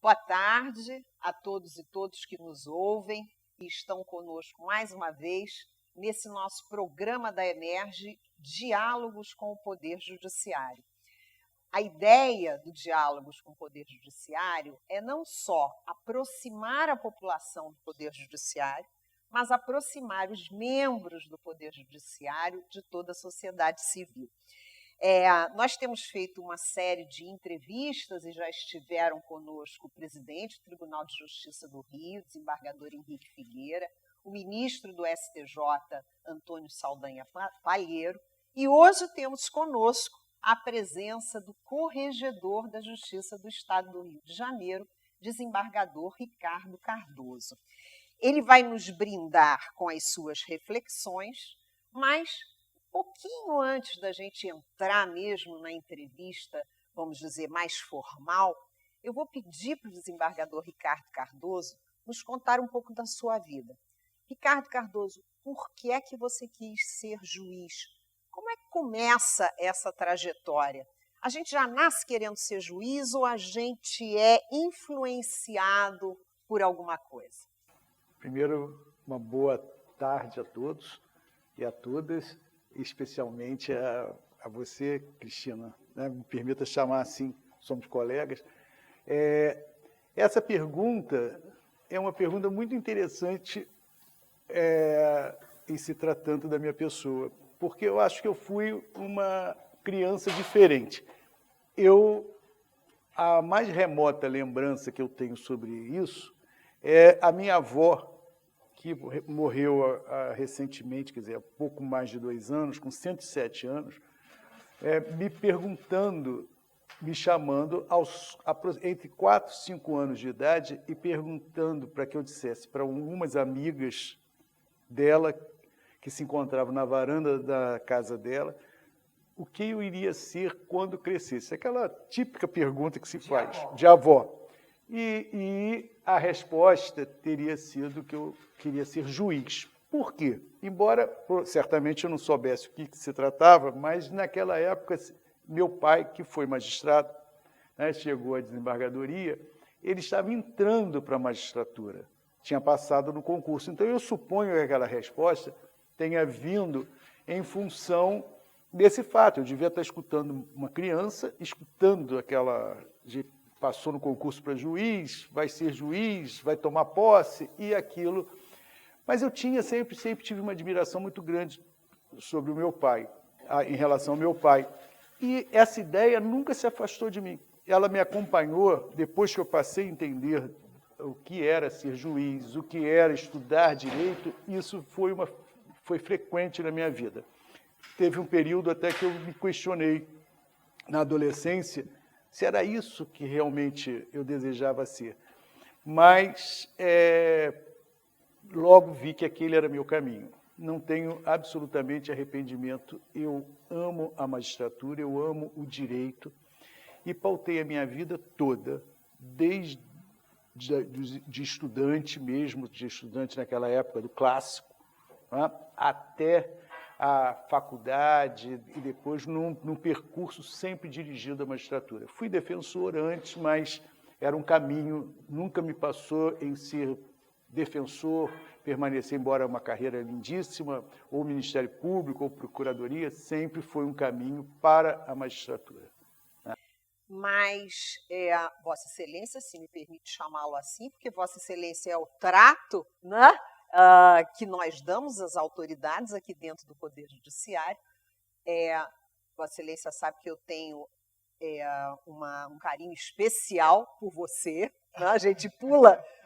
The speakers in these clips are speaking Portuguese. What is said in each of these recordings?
Boa tarde a todos e todas que nos ouvem e estão conosco mais uma vez nesse nosso programa da Emerge, Diálogos com o Poder Judiciário. A ideia do Diálogos com o Poder Judiciário é não só aproximar a população do Poder Judiciário, mas aproximar os membros do Poder Judiciário de toda a sociedade civil. Nós temos feito uma série de entrevistas e já estiveram conosco o presidente do Tribunal de Justiça do Rio, desembargador Henrique Figueira, o ministro do STJ, Antônio Saldanha Palheiro, e hoje temos conosco a presença do corregedor da Justiça do Estado do Rio de Janeiro, desembargador Ricardo Cardoso. Ele vai nos brindar com as suas reflexões, mas pouquinho antes da gente entrar mesmo na entrevista, vamos dizer, mais formal, eu vou pedir para o desembargador Ricardo Cardoso nos contar um pouco da sua vida. Ricardo Cardoso, por que é que você quis ser juiz? Como é que começa essa trajetória? A gente já nasce querendo ser juiz ou a gente é influenciado por alguma coisa? Primeiro, uma boa tarde a todos e a todas, especialmente a você, Cristina, né? Me permita chamar assim, somos colegas. Essa pergunta é uma pergunta muito interessante em se tratando da minha pessoa, porque eu acho que eu fui uma criança diferente. A mais remota lembrança que eu tenho sobre isso é a minha avó, que morreu recentemente, quer dizer, há pouco mais de 2 anos, com 107 anos, me perguntando, me chamando entre 4 e 5 anos de idade e perguntando para que eu dissesse para algumas amigas dela, que se encontravam na varanda da casa dela, o que eu iria ser quando crescesse. Aquela típica pergunta que se faz, de avó. E a resposta teria sido que eu queria ser juiz. Por quê? Embora, certamente, eu não soubesse o que se tratava, mas, naquela época, meu pai, que foi magistrado, né, chegou à desembargadoria, ele estava entrando para a magistratura, tinha passado no concurso. Então, eu suponho que aquela resposta tenha vindo em função desse fato. Eu devia estar escutando uma criança, escutando aquela... passou no concurso para juiz, vai ser juiz, vai tomar posse, e aquilo. Mas eu sempre tive uma admiração muito grande sobre o meu pai, em relação ao meu pai. E essa ideia nunca se afastou de mim. Ela me acompanhou depois que eu passei a entender o que era ser juiz, o que era estudar direito. Isso foi frequente na minha vida. Teve um período até que eu me questionei, na adolescência, se era isso que realmente eu desejava ser. Mas logo vi que aquele era meu caminho. Não tenho absolutamente arrependimento. Eu amo a magistratura, eu amo o direito e pautei a minha vida toda, desde de estudante mesmo, de estudante naquela época do clássico, né, até a faculdade e depois num percurso sempre dirigido à magistratura. Fui defensor antes, mas era um caminho, nunca me passou em ser defensor, permanecer, embora uma carreira lindíssima, ou Ministério Público, ou Procuradoria, sempre foi um caminho para a magistratura. Mas Vossa Excelência, se me permite chamá-lo assim, porque Vossa Excelência é o trato, né? Que nós damos às autoridades aqui dentro do Poder Judiciário. Vossa Excelência sabe que eu tenho um carinho especial por você, né?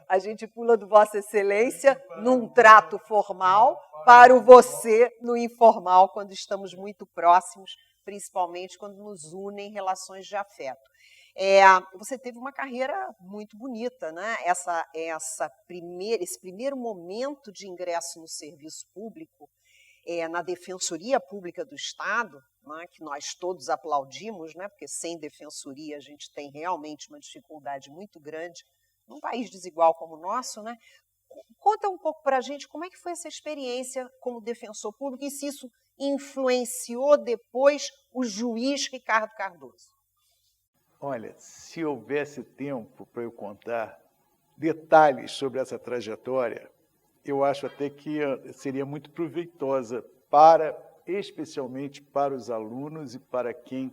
A gente pula do Vossa Excelência num trato formal para o você no informal, quando estamos muito próximos, principalmente quando nos unem relações de afeto. Você teve uma carreira muito bonita, né? Esse primeiro momento de ingresso no serviço público, na Defensoria Pública do Estado, né, que nós todos aplaudimos, né, porque sem defensoria a gente tem realmente uma dificuldade muito grande, num país desigual como o nosso, né? Conta um pouco para a gente como é que foi essa experiência como defensor público e se isso influenciou depois o juiz Ricardo Cardoso. Olha, se houvesse tempo para eu contar detalhes sobre essa trajetória, eu acho até que seria muito proveitosa especialmente para os alunos e para quem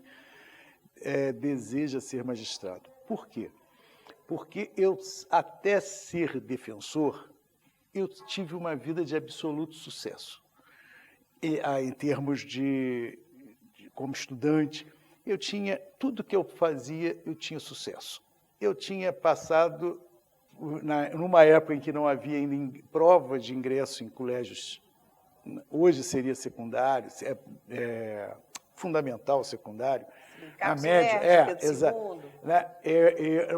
deseja ser magistrado. Por quê? Porque eu, até ser defensor, eu tive uma vida de absoluto sucesso. Em termos como estudante, eu tinha, tudo que eu fazia, eu tinha sucesso. Eu tinha passado, numa época em que não havia ainda prova de ingresso em colégios, hoje seria secundário, fundamental, secundário, a média, segundo.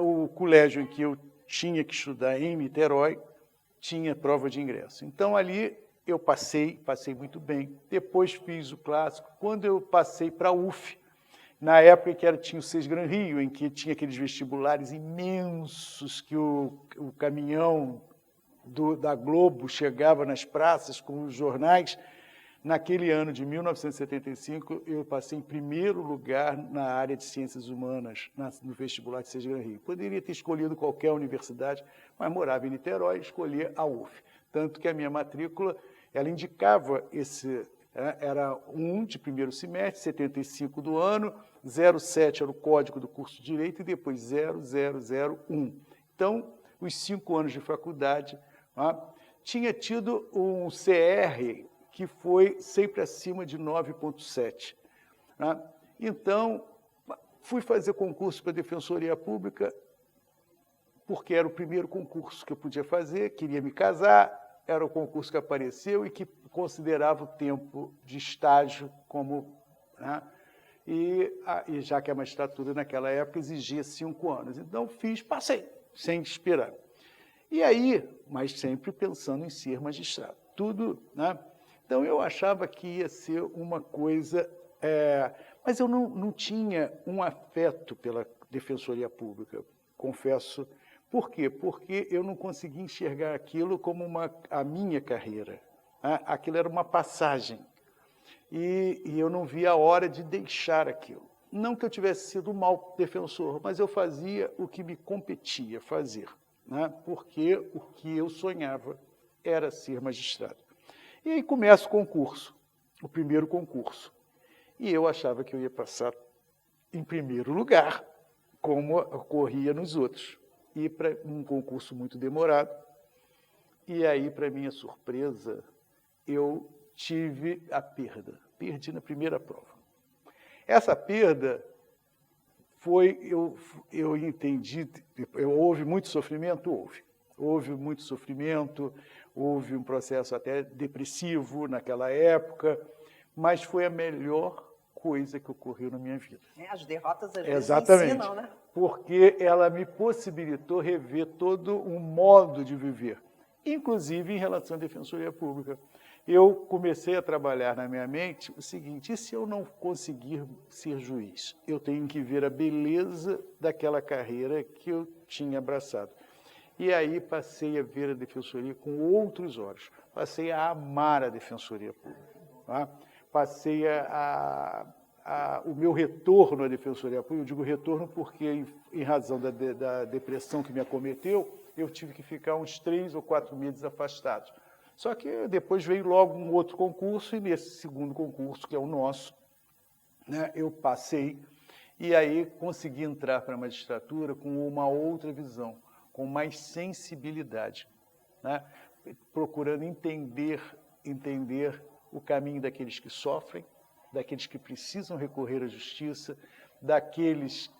O colégio em que eu tinha que estudar em Niterói tinha prova de ingresso. Então, ali eu passei muito bem. Depois fiz o clássico. Quando eu passei para a UF, na época que tinha o SES Gran Rio, em que tinha aqueles vestibulares imensos que o caminhão da Globo chegava nas praças com os jornais. Naquele ano de 1975, eu passei em primeiro lugar na área de Ciências Humanas, no vestibular de SES Gran Rio. Poderia ter escolhido qualquer universidade, mas morava em Niterói e escolhi a UF. Tanto que a minha matrícula, ela indicava era 1 de primeiro semestre, 75 do ano, 07 era o código do curso de Direito e depois 0001. Então, os 5 anos de faculdade, tinha tido um CR que foi sempre acima de 9,7. Então, fui fazer concurso para a Defensoria Pública, porque era o primeiro concurso que eu podia fazer, queria me casar, era o concurso que apareceu e que considerava o tempo de estágio como... E já que a magistratura naquela época exigia 5 anos. Então, passei, sem esperar. E aí, mas sempre pensando em ser magistrado. Tudo, Então, eu achava que ia ser uma coisa... mas eu não tinha um afeto pela Defensoria Pública, confesso. Por quê? Porque eu não conseguia enxergar aquilo como a minha carreira. Aquilo era uma passagem. E eu não via a hora de deixar aquilo. Não que eu tivesse sido um mau defensor, mas eu fazia o que me competia fazer. Porque o que eu sonhava era ser magistrado. E aí começa o concurso, o primeiro concurso. E eu achava que eu ia passar em primeiro lugar, como ocorria nos outros. E para um concurso muito demorado. E aí, para minha surpresa, eu tive a perda. Perdi na primeira prova. Essa perda foi, eu entendi, houve muito sofrimento? Houve. Houve muito sofrimento, houve um processo até depressivo naquela época, mas foi a melhor coisa que ocorreu na minha vida. As derrotas às vezes Exatamente, ensinam, né? Porque ela me possibilitou rever todo um modo de viver, inclusive em relação à Defensoria Pública. Eu comecei a trabalhar na minha mente o seguinte: e se eu não conseguir ser juiz? Eu tenho que ver a beleza daquela carreira que eu tinha abraçado. E aí passei a ver a Defensoria com outros olhos, passei a amar a Defensoria Pública. Passei o meu retorno à Defensoria Pública, eu digo retorno porque, em razão da depressão que me acometeu, eu tive que ficar uns 3 ou 4 meses afastado. Só que depois veio logo um outro concurso, e nesse segundo concurso, que é o nosso, eu passei, e aí consegui entrar para a magistratura com uma outra visão, com mais sensibilidade, procurando entender o caminho daqueles que sofrem, daqueles que precisam recorrer à justiça, daqueles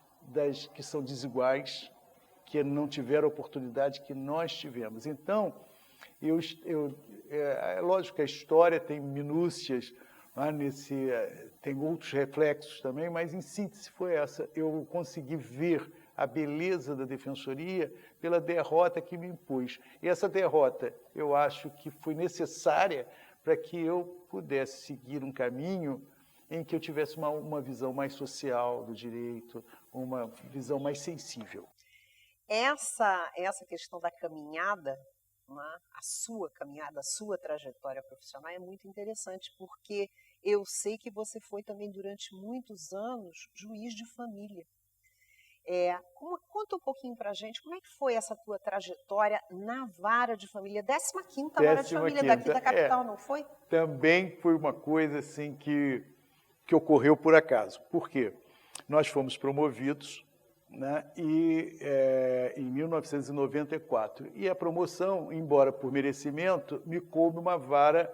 que são desiguais, que não tiveram a oportunidade que nós tivemos. Então, é lógico que a história tem minúcias, tem outros reflexos também, mas em síntese foi essa. Eu consegui ver a beleza da Defensoria pela derrota que me impus. E essa derrota, eu acho que foi necessária para que eu pudesse seguir um caminho em que eu tivesse uma visão mais social do direito, uma visão mais sensível. Essa questão da caminhada, a sua caminhada, a sua trajetória profissional é muito interessante, porque eu sei que você foi também durante muitos anos juiz de família. Conta um pouquinho para a gente, como é que foi essa tua trajetória na vara de família? 15ª vara de família daqui da capital, não foi? Também foi uma coisa assim que ocorreu por acaso. Por quê? Nós fomos promovidos, né, em 1994. E a promoção, embora por merecimento, me coube uma vara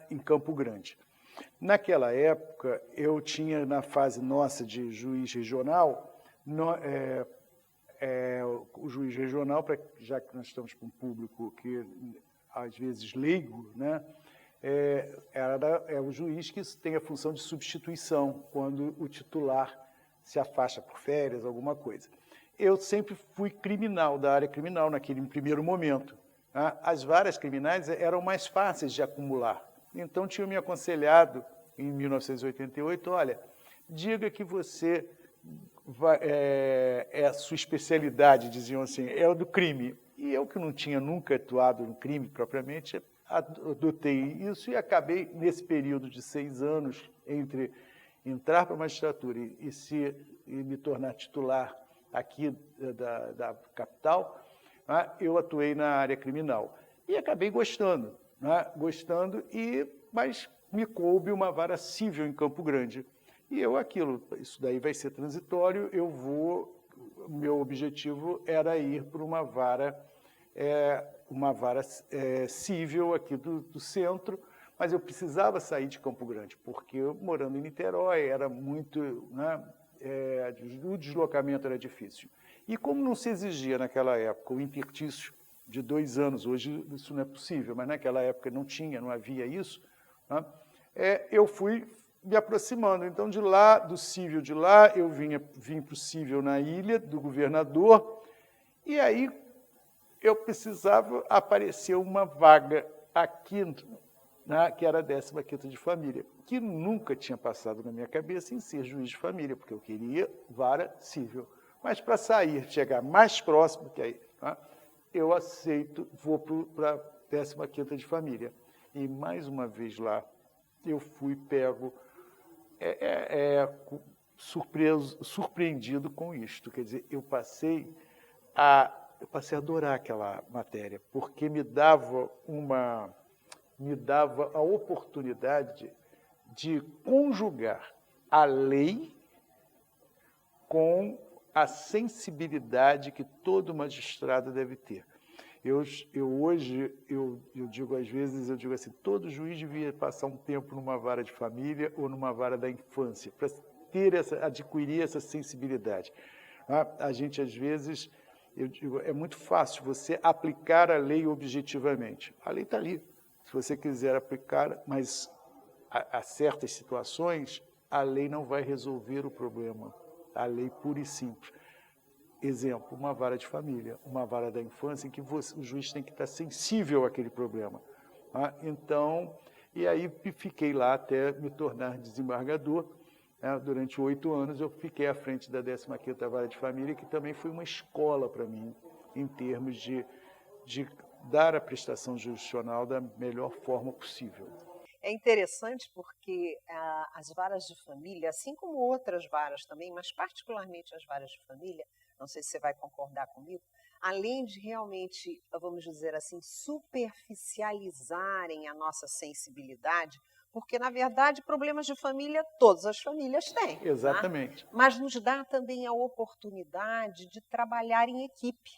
em Campo Grande. Naquela época, eu tinha, na fase nossa de juiz regional, o juiz regional, já que nós estamos com um público que, às vezes, leigo, né, é o juiz que tem a função de substituição, quando o titular se afasta por férias, alguma coisa. Eu sempre fui criminal, da área criminal, naquele primeiro momento. Tá? As varas criminais eram mais fáceis de acumular. Então, tinham me aconselhado, em 1988, olha, diga que você a sua especialidade, diziam assim, é o do crime. E eu, que não tinha nunca atuado no crime propriamente, adotei isso e acabei, nesse período de 6 anos, entre entrar para a magistratura e me tornar titular aqui da capital, né, eu atuei na área criminal. E acabei gostando, né, mas me coube uma vara civil em Campo Grande. E isso daí vai ser transitório, meu objetivo era ir para uma vara civil aqui do centro, mas eu precisava sair de Campo Grande, porque eu, morando em Niterói, era muito, né, o deslocamento era difícil. E como não se exigia naquela época o interstício de 2 anos, hoje isso não é possível, mas naquela época não havia isso, né, eu fui me aproximando. Então, do cível de lá, eu vim para o cível na Ilha do Governador, e aí eu precisava aparecer uma vaga aqui, né, que era a 15ª de família, que nunca tinha passado na minha cabeça em ser juiz de família, porque eu queria vara civil. Mas para chegar mais próximo, que aí, né, eu aceito, vou para a 15ª de família. E mais uma vez lá, eu fui pego, surpreendido com isto. Quer dizer, eu passei a adorar aquela matéria, porque me dava a oportunidade de conjugar a lei com a sensibilidade que todo magistrado deve ter. Hoje digo, às vezes, assim, todo juiz devia passar um tempo numa vara de família ou numa vara da infância, para adquirir essa sensibilidade. A gente, às vezes, eu digo, é muito fácil você aplicar a lei objetivamente. A lei está ali. Se você quiser aplicar, mas a certas situações, a lei não vai resolver o problema. A lei pura e simples. Exemplo, uma vara de família, uma vara da infância, em que o juiz tem que estar sensível àquele problema. Tá? Então, e aí fiquei lá até me tornar desembargador. Né? Durante 8 anos eu fiquei à frente da 15ª Vara de Família, que também foi uma escola para mim, em termos de dar a prestação jurisdicional da melhor forma possível. É interessante porque as varas de família, assim como outras varas também, mas particularmente as varas de família, não sei se você vai concordar comigo, além de realmente, vamos dizer assim, superficializarem a nossa sensibilidade, porque, na verdade, problemas de família, todas as famílias têm. Exatamente. Tá? Mas nos dá também a oportunidade de trabalhar em equipe.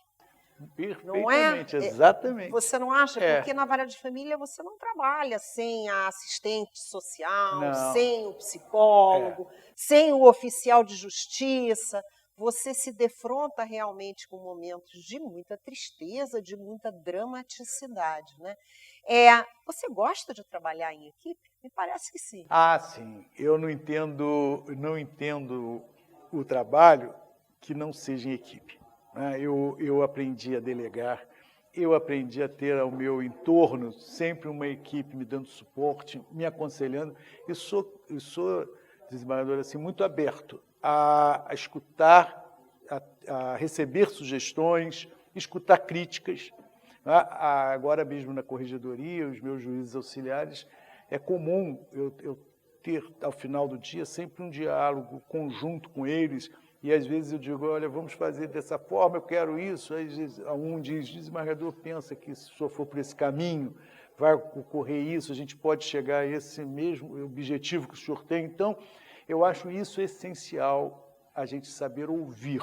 Perfeitamente, não é? Exatamente. Você não acha? Porque na vara de família você não trabalha sem a assistente social, não. Sem o psicólogo, sem o oficial de justiça. Você se defronta realmente com momentos de muita tristeza, de muita dramaticidade, né? Você gosta de trabalhar em equipe? Me parece que sim. Sim. Eu não entendo o trabalho que não seja em equipe. Eu aprendi a delegar, eu aprendi a ter ao meu entorno sempre uma equipe me dando suporte, me aconselhando, e sou desembargador, assim, muito aberto a escutar, a receber sugestões, escutar críticas. Agora mesmo na corregedoria, os meus juízes auxiliares, é comum eu ter, ao final do dia, sempre um diálogo conjunto com eles, E às vezes eu digo, olha, vamos fazer dessa forma, eu quero isso. Aí um desembargador pensa que se o senhor for por esse caminho, vai ocorrer isso, a gente pode chegar a esse mesmo objetivo que o senhor tem. Então, eu acho isso essencial, a gente saber ouvir,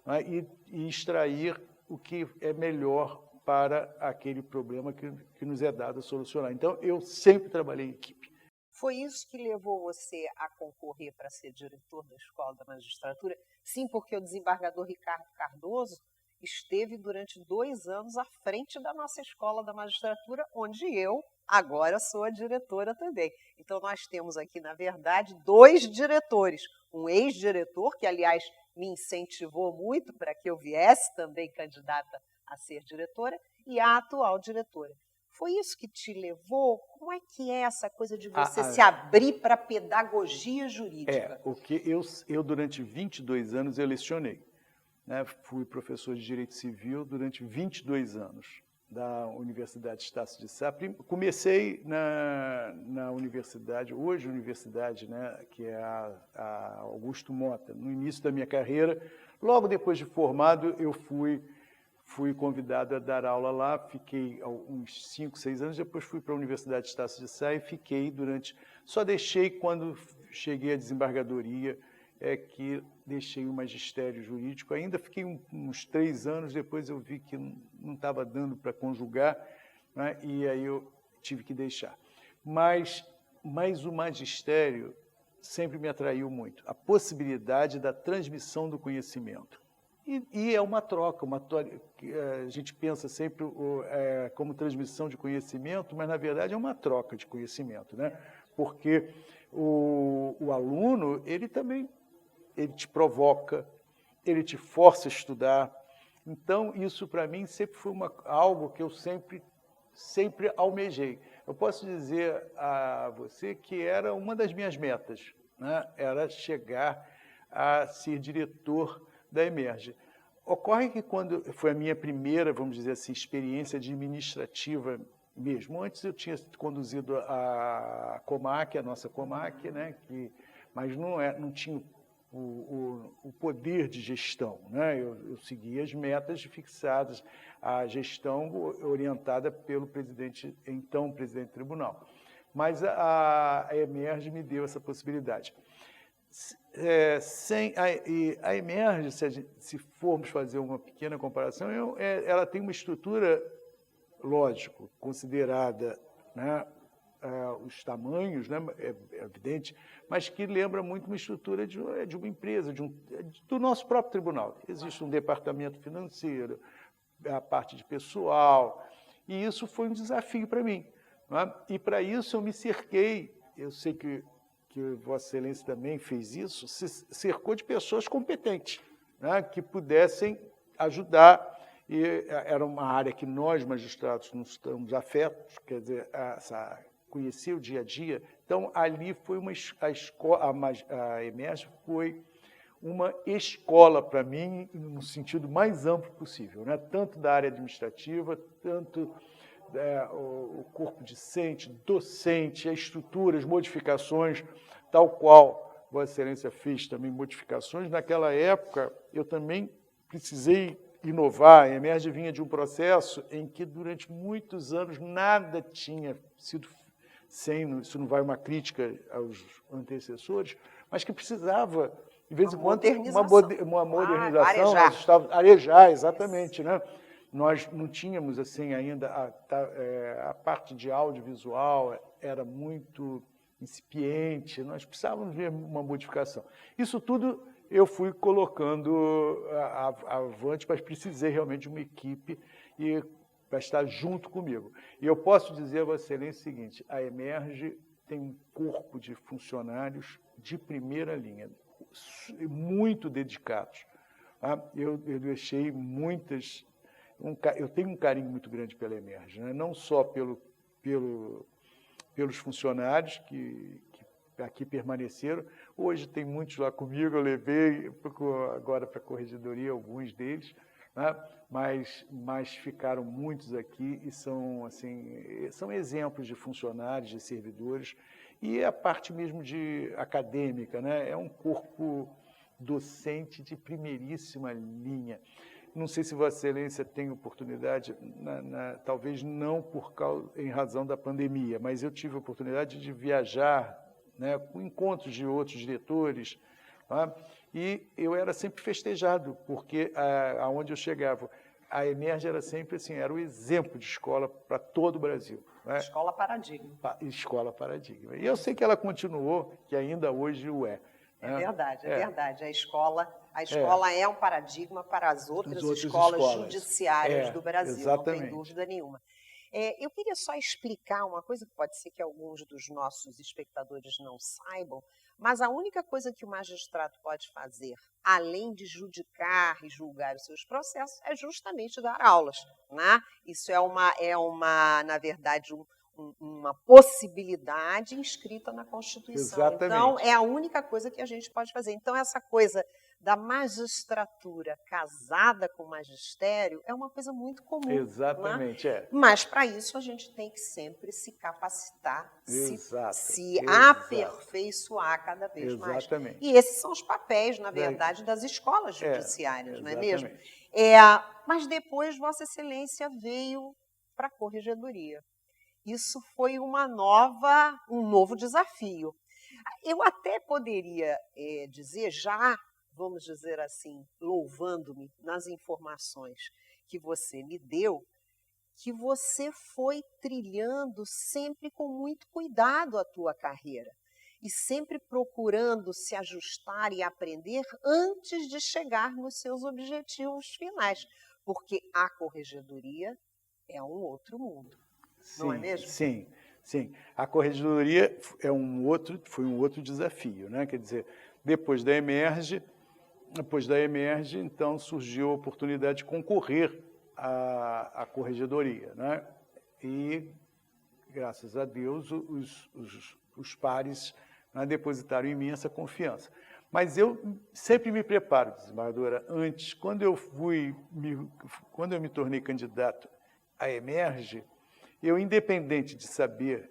né, e extrair o que é melhor para aquele problema que nos é dado a solucionar. Então, eu sempre trabalhei em equipe. Foi isso que levou você a concorrer para ser diretor da Escola da Magistratura? Sim, porque o desembargador Ricardo Cardoso esteve durante 2 anos à frente da nossa Escola da Magistratura, onde eu agora sou a diretora também. Então, nós temos aqui, na verdade, 2 diretores. Um ex-diretor, que, aliás, me incentivou muito para que eu viesse também candidata a ser diretora, e a atual diretora. Foi isso que te levou? Como é que é essa coisa de você se abrir para a pedagogia jurídica? O que eu durante 22 anos, eu lecionei. Né? Fui professor de Direito Civil durante 22 anos, da Universidade Estácio de Sá. Comecei na universidade, hoje universidade, né, que é a Augusto Mota. No início da minha carreira, logo depois de formado, eu fui convidado a dar aula lá, fiquei uns 5, 6 anos, depois fui para a Universidade Estácio de Sá e fiquei só deixei quando cheguei à desembargadoria, que deixei o magistério jurídico, ainda fiquei uns 3 anos, depois eu vi que não estava dando para conjugar, né, e aí eu tive que deixar. Mas o magistério sempre me atraiu muito, a possibilidade da transmissão do conhecimento. E é uma troca, a gente pensa sempre como transmissão de conhecimento, mas, na verdade, é uma troca de conhecimento, né? Porque o aluno, ele te provoca, ele te força a estudar. Então, isso, para mim, sempre foi algo que eu sempre almejei. Eu posso dizer a você que era uma das minhas metas, né? Era chegar a ser diretor da Emerge. Ocorre que quando foi a minha primeira, vamos dizer assim, experiência administrativa mesmo, antes eu tinha conduzido a Comac, a nossa Comac, né, mas não tinha o poder de gestão, né? Eu seguia as metas fixadas, a gestão orientada pelo então presidente do tribunal. Mas a Emerge me deu essa possibilidade. A Emerge, se formos fazer uma pequena comparação, ela tem uma estrutura, lógico, considerada, né, os tamanhos, né, é evidente, mas que lembra muito uma estrutura de uma empresa, do nosso próprio tribunal. Existe um departamento financeiro, a parte de pessoal, e isso foi um desafio para mim, né? E para isso eu me cerquei, eu sei que Vossa Excelência também fez isso, se cercou de pessoas competentes, né, que pudessem ajudar. E era uma área que nós, magistrados, não estamos afetos, quer dizer, conhecer o dia a dia. Então, ali foi a Emerge foi uma escola para mim, no sentido mais amplo possível, né? Tanto da área administrativa, tanto o corpo discente, docente, a estrutura, as modificações, tal qual Vossa Excelência fez também modificações. Naquela época, eu também precisei inovar. A Emerge vinha de um processo em que, durante muitos anos, nada tinha sido isso não vai uma crítica aos antecessores, mas que precisava, de vez em quando, uma modernização, arejar, exatamente, né? Nós não tínhamos assim ainda a parte de audiovisual era muito incipiente, nós precisávamos ver uma modificação. Isso tudo eu fui colocando avante, mas precisei realmente de uma equipe para estar junto comigo. E eu posso dizer a Vossa Excelência o seguinte: a Emerge tem um corpo de funcionários de primeira linha, muito dedicados. Eu deixei eu tenho um carinho muito grande pela Emerge, né? Não só pelos funcionários que aqui permaneceram. Hoje tem muitos lá comigo, eu levei agora para a corregedoria alguns deles, né? mas ficaram muitos aqui e são exemplos de funcionários, de servidores, e a parte mesmo acadêmica, né? É um corpo docente de primeiríssima linha. Não sei se Vossa Excelência tem oportunidade, talvez não em razão da pandemia, mas eu tive a oportunidade de viajar, né, com encontros de outros diretores, tá? E eu era sempre festejado, porque aonde eu chegava, a EMERGE era sempre assim, era o exemplo de escola para todo o Brasil. Né? Escola paradigma. Escola paradigma. E eu sei que ela continuou, que ainda hoje o é. É verdade, é verdade. A escola é um paradigma para as outras escolas judiciárias do Brasil, exatamente. Não tem dúvida nenhuma. Eu queria só explicar uma coisa que pode ser que alguns dos nossos espectadores não saibam, mas a única coisa que o magistrado pode fazer, além de judicar e julgar os seus processos, é justamente dar aulas. Né? Isso na verdade, uma possibilidade inscrita na Constituição. Exatamente. Então, é a única coisa que a gente pode fazer. Então, essa coisa da magistratura casada com o magistério é uma coisa muito comum. Exatamente, né? Mas, para isso, a gente tem que sempre se capacitar, se aperfeiçoar cada vez mais. E esses são os papéis, na verdade, das escolas judiciárias, não é mesmo? Mas depois, Vossa Excelência veio para a Corregedoria. Isso foi um novo desafio. Eu até poderia dizer, vamos dizer assim, louvando-me nas informações que você me deu, que você foi trilhando sempre com muito cuidado a tua carreira e sempre procurando se ajustar e aprender antes de chegar nos seus objetivos finais, porque a Corregedoria é um outro mundo. Sim, não é mesmo? Sim. A Corregedoria foi um outro desafio, né? Quer dizer, depois da EMERGE, então, surgiu a oportunidade de concorrer à Corregedoria, né? E, graças a Deus, os pares, né, depositaram em mim essa confiança. Mas eu sempre me preparo, desembargadora, antes, quando eu me tornei candidato à EMERGE, eu, independente de saber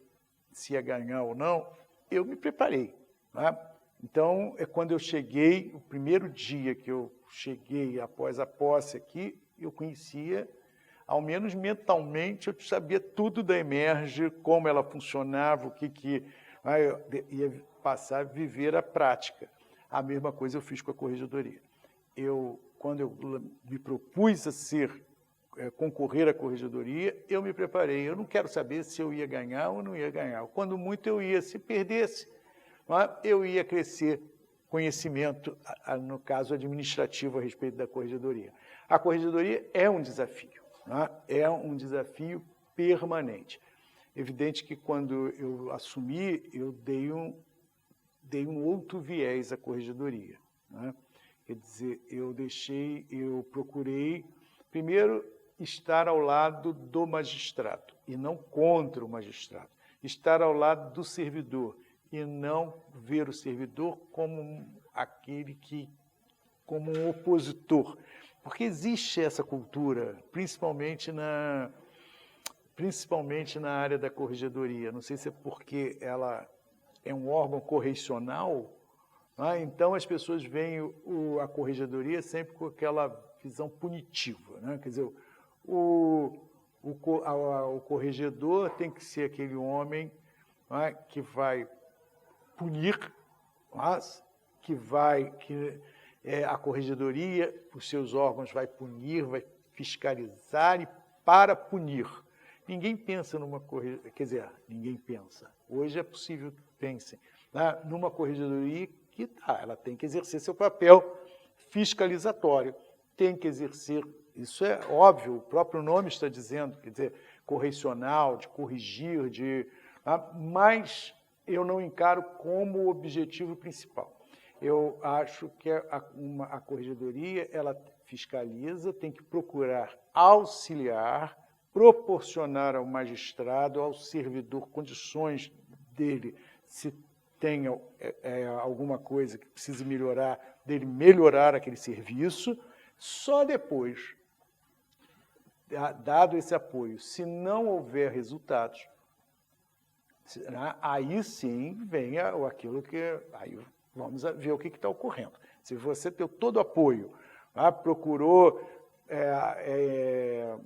se ia ganhar ou não, eu me preparei. Né? Então, quando eu cheguei, o primeiro dia que eu cheguei após a posse aqui, eu conhecia, ao menos mentalmente, eu sabia tudo da EMERGE, como ela funcionava, eu ia passar a viver a prática. A mesma coisa eu fiz com a Corregedoria. Quando eu me propus a concorrer à Corregedoria, eu me preparei. Eu não quero saber se eu ia ganhar ou não ia ganhar. Quando muito eu ia, se perdesse, eu ia crescer conhecimento, no caso administrativo, a respeito da Corregedoria. A Corregedoria é um desafio, é um desafio permanente. Evidente que quando eu assumi, eu dei um outro viés à Corregedoria. Né? Quer dizer, eu procurei, primeiro, estar ao lado do magistrado e não contra o magistrado. Estar ao lado do servidor e não ver o servidor como como um opositor. Porque existe essa cultura, principalmente na área da Corregedoria. Não sei se é porque ela é um órgão correcional, então as pessoas veem a Corregedoria sempre com aquela visão punitiva. Né? Quer dizer, o corregedor tem que ser aquele homem que vai punir, mas a Corregedoria, os seus órgãos, vai punir, vai fiscalizar e para punir. Ninguém pensa numa corregedoria, quer dizer, ninguém pensa. Hoje é possível que pensem numa Corregedoria que ela tem que exercer seu papel fiscalizatório, tem que exercer, isso é óbvio, o próprio nome está dizendo, quer dizer, correcional, de corrigir, mas eu não encaro como objetivo principal. Eu acho que a Corregedoria, ela fiscaliza, tem que procurar auxiliar, proporcionar ao magistrado, ao servidor, condições dele, se tem alguma coisa que precise melhorar, dele melhorar aquele serviço. Só depois, dado esse apoio, se não houver resultados, aí sim vem aquilo que... Aí vamos ver o que está ocorrendo. Se você deu todo o apoio, procurou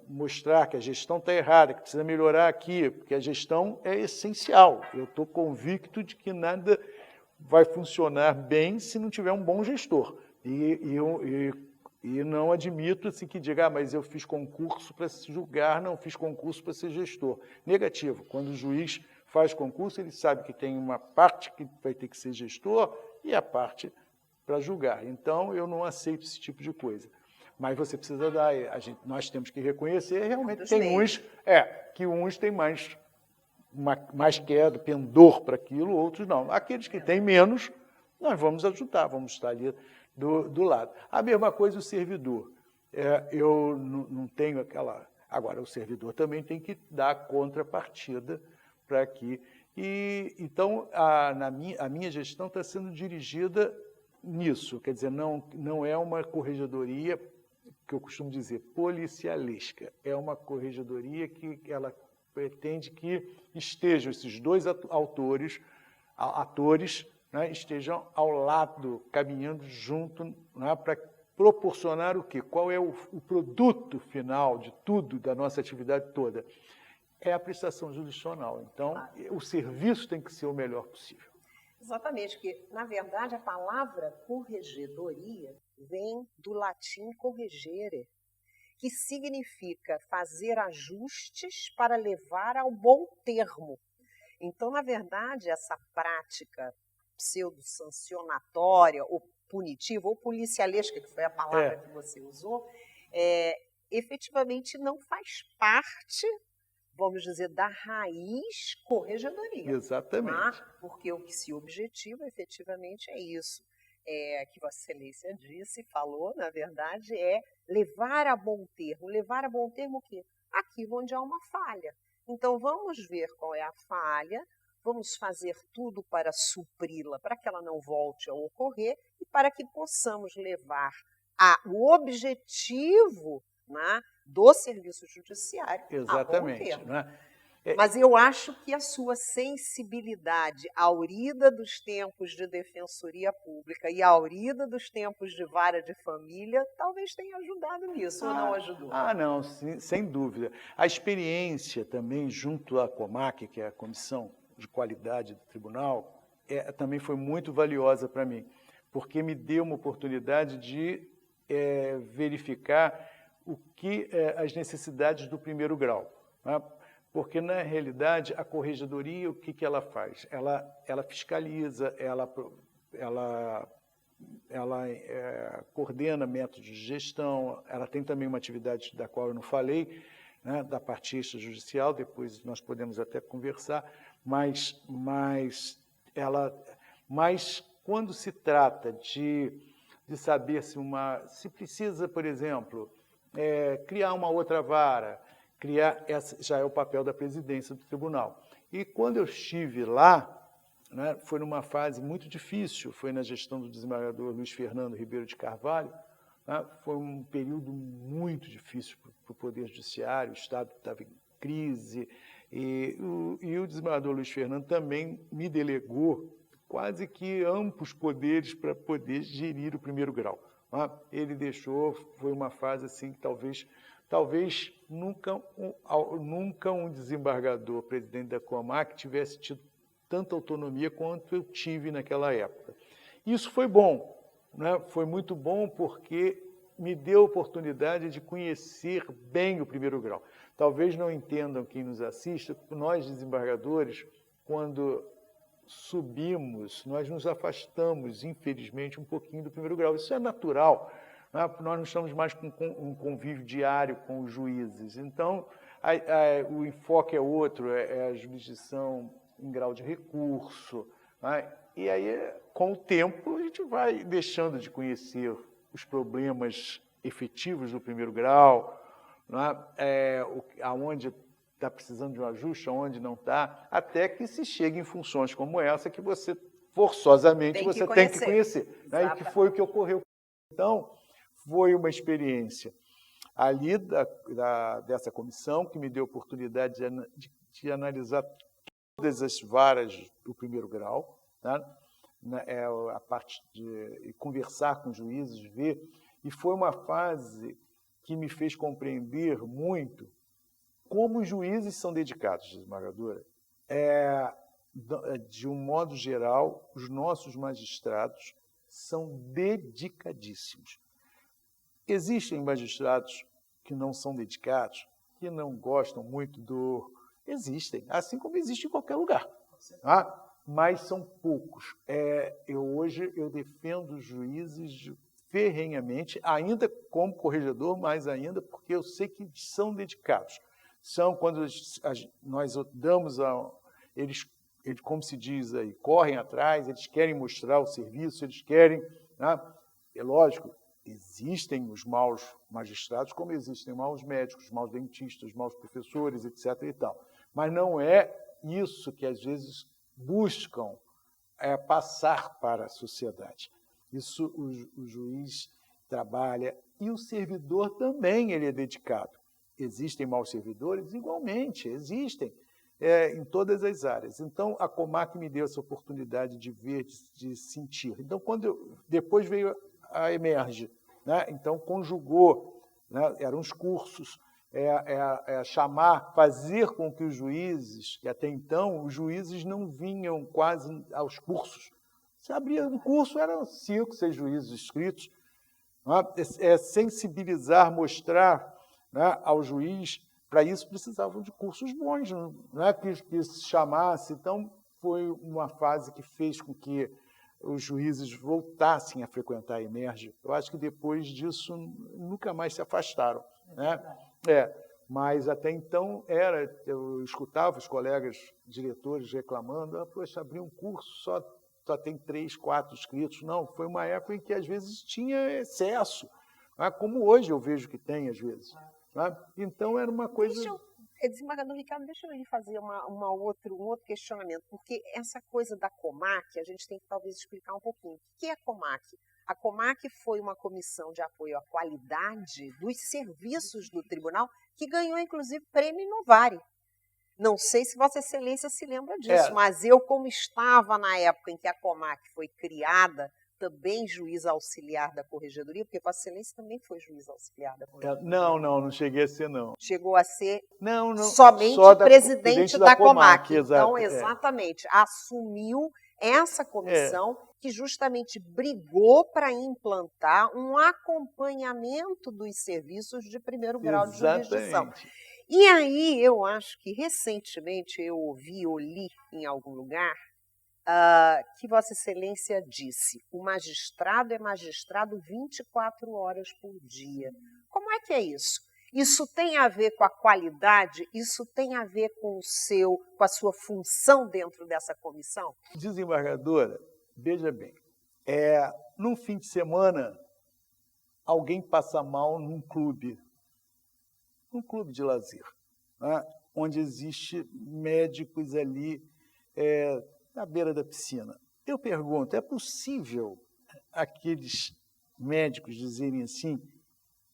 mostrar que a gestão está errada, que precisa melhorar aqui, porque a gestão é essencial. Eu estou convicto de que nada vai funcionar bem se não tiver um bom gestor. E não admito assim, que diga, mas eu fiz concurso para se julgar, não fiz concurso para ser gestor. Negativo. Quando o juiz faz concurso, ele sabe que tem uma parte que vai ter que ser gestor e a parte para julgar. Então, eu não aceito esse tipo de coisa. Mas você precisa dar, nós temos que reconhecer, realmente tem uns, que uns têm mais queda, pendor para aquilo, outros não. Aqueles que têm menos, nós vamos ajudar, vamos estar ali do lado. A mesma coisa o servidor. Eu não tenho aquela... Agora, o servidor também tem que dar contrapartida para que... Então, a minha gestão está sendo dirigida nisso, quer dizer, não é uma corregedoria, que eu costumo dizer, policialesca. É uma corregedoria que ela pretende que estejam esses dois atores, né, estejam ao lado, caminhando junto, né, para proporcionar o quê? Qual é o produto final de tudo, da nossa atividade toda? É a prestação jurisdicional. Então, o serviço tem que ser o melhor possível. Exatamente, porque, na verdade, a palavra corregedoria vem do latim corregere, que significa fazer ajustes para levar ao bom termo. Então, na verdade, essa prática pseudo-sancionatória, ou punitiva, ou policialesca, que foi a palavra que você usou, efetivamente não faz parte, vamos dizer, da raiz corregedoria. Exatamente. Porque o que se objetiva, efetivamente, é isso. Que Vossa Excelência disse, falou, na verdade, é levar a bom termo. Levar a bom termo o quê? Aquilo onde há uma falha. Então, vamos ver qual é a falha, vamos fazer tudo para supri-la, para que ela não volte a ocorrer e para que possamos levar o objetivo, né, do serviço judiciário a bom termo. Né? Mas eu acho que a sua sensibilidade, aurida dos tempos de defensoria pública e aurida dos tempos de vara de família, talvez tenha ajudado nisso, ou não ajudou? Não, sim, sem dúvida. A experiência também junto à COMAC, que é a Comissão de Qualidade do Tribunal, também foi muito valiosa para mim, porque me deu uma oportunidade de verificar as necessidades do primeiro grau, né? Porque, na realidade, a corregedoria, o que ela faz? Ela fiscaliza, ela coordena métodos de gestão, ela tem também uma atividade da qual eu não falei, né, da parte extrajudicial, depois nós podemos até conversar, mas quando se trata de saber se precisa, por exemplo, criar uma outra vara, já é o papel da presidência do tribunal. E quando eu estive lá, né, foi numa fase muito difícil, foi na gestão do desembargador Luiz Fernando Ribeiro de Carvalho, né, foi um período muito difícil para o Poder Judiciário, o Estado estava em crise, e o desembargador Luiz Fernando também me delegou quase que amplos poderes para poder gerir o primeiro grau. Né? Ele deixou, foi uma fase assim que talvez nunca um desembargador, presidente da COMAC, tivesse tido tanta autonomia quanto eu tive naquela época. Isso foi bom, né? Foi muito bom porque me deu a oportunidade de conhecer bem o primeiro grau. Talvez não entendam quem nos assista, nós desembargadores, quando subimos, nós nos afastamos, infelizmente, um pouquinho do primeiro grau. Isso é natural. Nós não estamos mais com um convívio diário com os juízes. Então, o enfoque é outro, é a jurisdição em grau de recurso. Né? E aí, com o tempo, a gente vai deixando de conhecer os problemas efetivos do primeiro grau, né? Aonde está precisando de um ajuste, aonde não está, até que se chegue em funções como essa que você, forçosamente, tem que conhecer. Né? E que foi o que ocorreu. Então, foi uma experiência ali dessa comissão que me deu a oportunidade de analisar todas as varas do primeiro grau, né? né, a parte de conversar com juízes, ver, e foi uma fase que me fez compreender muito como os juízes são dedicados, desembargadora. De um modo geral, os nossos magistrados são dedicadíssimos. Existem magistrados que não são dedicados, que não gostam muito do... Existem, assim como existe em qualquer lugar. Tá? Mas são poucos. Hoje eu defendo os juízes ferrenhamente, ainda como corregedor, mais ainda, porque eu sei que são dedicados. São quando nós damos eles, como se diz aí, correm atrás, eles querem mostrar o serviço, eles querem... Né? É lógico, existem os maus magistrados, como existem maus médicos, maus dentistas, maus professores, etc. e tal. Mas não é isso que, às vezes, buscam passar para a sociedade. Isso o juiz trabalha, e o servidor também ele é dedicado. Existem maus servidores? Igualmente, existem em todas as áreas. Então, a Comac me deu essa oportunidade de ver, de sentir. Então, depois veio a Emerge, né? Então, conjugou, né? Eram os cursos, fazer com que os juízes, que até então, os juízes não vinham quase aos cursos. Você abria um curso, eram 5, 6 juízes inscritos. Né? Sensibilizar, mostrar, né, ao juiz. Para isso precisavam de cursos bons, né, que se chamasse. Então, foi uma fase que fez com que os juízes voltassem a frequentar a Emerge. Eu acho que depois disso nunca mais se afastaram. Né? Mas até então eu escutava os colegas diretores reclamando, poxa, abri um curso, só tem 3, 4 inscritos. Não, foi uma época em que às vezes tinha excesso, né? Como hoje eu vejo que tem às vezes. Né? Então era uma coisa... Desembargador Ricardo, deixa eu lhe fazer um outro questionamento, porque essa coisa da Comac, a gente tem que talvez explicar um pouquinho. O que é a Comac? A Comac foi uma comissão de apoio à qualidade dos serviços do tribunal, que ganhou, inclusive, prêmio Inovare. Não sei se Vossa Excelência se lembra disso, mas eu, como estava na época em que a Comac foi criada, também juiz auxiliar da Corregedoria, porque Vossa Excelência também foi juiz auxiliar da Corregedoria. Não cheguei a ser, não. Chegou a ser não, somente presidente da Comac. Então, exatamente, assumiu essa comissão que justamente brigou para implantar um acompanhamento dos serviços de primeiro grau de jurisdição. E aí, eu acho que recentemente eu ouvi ou li em algum lugar que Vossa Excelência disse: o magistrado é magistrado 24 horas por dia. Como é que é isso? Isso tem a ver com a qualidade? Isso tem a ver com a sua função dentro dessa comissão? Desembargadora, veja bem, num fim de semana, alguém passa mal num clube de lazer, né? Onde existe médicos ali na beira da piscina. Eu pergunto, é possível aqueles médicos dizerem assim: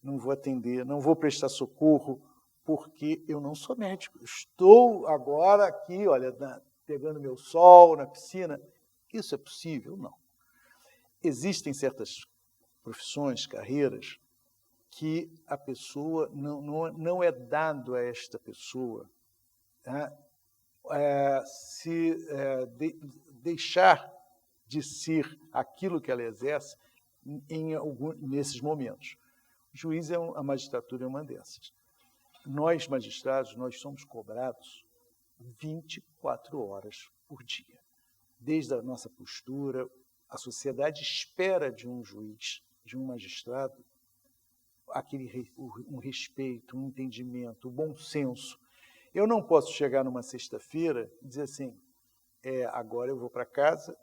não vou atender, não vou prestar socorro, porque eu não sou médico. Estou agora aqui, olha, pegando meu sol na piscina. Isso é possível? Não. Existem certas profissões, carreiras, que a pessoa não é dado a esta pessoa, né, deixar de ser aquilo que ela exerce nesses momentos. O juiz, a magistratura é uma dessas. Nós, magistrados, nós somos cobrados 24 horas por dia. Desde a nossa postura, a sociedade espera de um juiz, de um magistrado, um respeito, um entendimento, um bom senso. Eu não posso chegar numa sexta-feira e dizer assim: agora eu vou para casa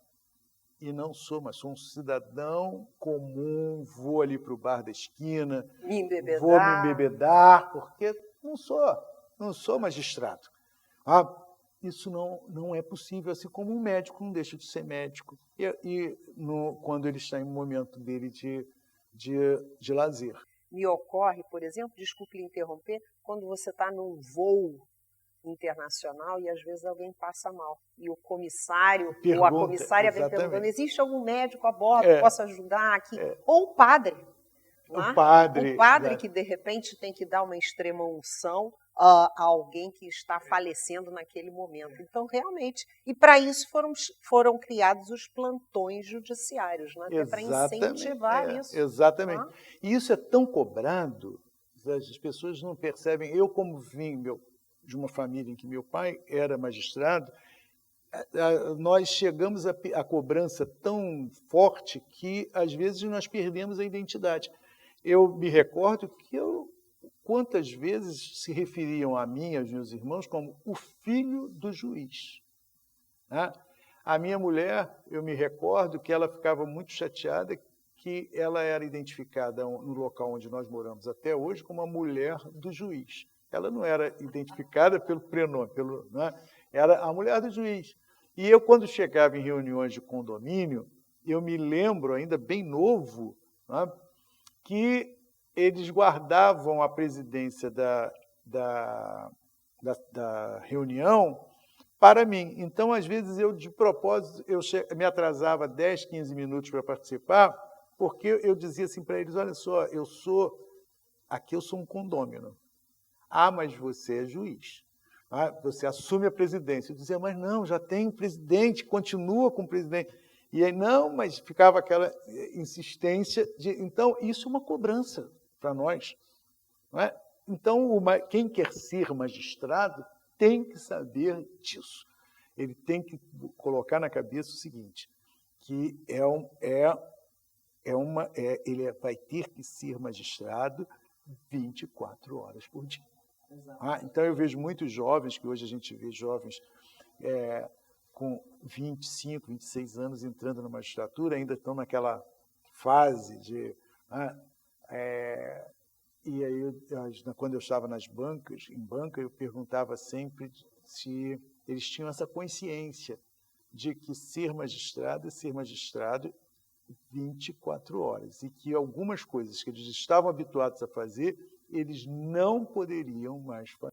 e não sou, mas sou um cidadão comum, vou ali para o bar da esquina, vou me embebedar, porque não sou magistrado. Isso não é possível, assim como um médico não deixa de ser médico, quando ele está em um momento dele de lazer. Me ocorre, por exemplo, desculpe lhe interromper, quando você está num voo internacional e às vezes alguém passa mal. E o comissário ou a Pergunta, comissária vem exatamente. perguntando, existe algum médico a bordo que possa ajudar aqui? Ou o padre. O Né? padre, O padre exato. que, de repente, tem que dar uma extrema unção a alguém que está falecendo naquele momento. Então, realmente, e para isso foram criados os plantões judiciários, né? Até para incentivar isso. Exatamente. Tá? E isso é tão cobrado, as pessoas não percebem. Eu, como vim de uma família em que meu pai era magistrado, nós chegamos a cobrança tão forte que, às vezes, nós perdemos a identidade. Eu me recordo que quantas vezes se referiam a mim e aos meus irmãos como o filho do juiz. Né? A minha mulher, eu me recordo que ela ficava muito chateada que ela era identificada no local onde nós moramos até hoje como a mulher do juiz. Ela não era identificada pelo prenome, né? Era a mulher do juiz. E eu, quando chegava em reuniões de condomínio, eu me lembro, ainda bem novo, né, que eles guardavam a presidência da reunião para mim. Então, às vezes, eu, de propósito, me atrasava 10, 15 minutos para participar, porque eu dizia assim para eles, olha só, aqui eu sou um condômino. Ah, mas você é juiz. Ah, você assume a presidência. Eu dizia, mas não, já tem um presidente, continua com o presidente. E aí, não, mas ficava aquela insistência de... Então, isso é uma cobrança para nós. Não é? Então, quem quer ser magistrado tem que saber disso. Ele tem que colocar na cabeça o seguinte, que ele vai ter que ser magistrado 24 horas por dia. Então, eu vejo muitos jovens, que hoje a gente vê jovens com 25, 26 anos entrando na magistratura, ainda estão naquela fase de... E aí, quando eu estava em banca, eu perguntava sempre se eles tinham essa consciência de que ser magistrado é ser magistrado 24 horas, e que algumas coisas que eles estavam habituados a fazer, eles não poderiam mais fazer.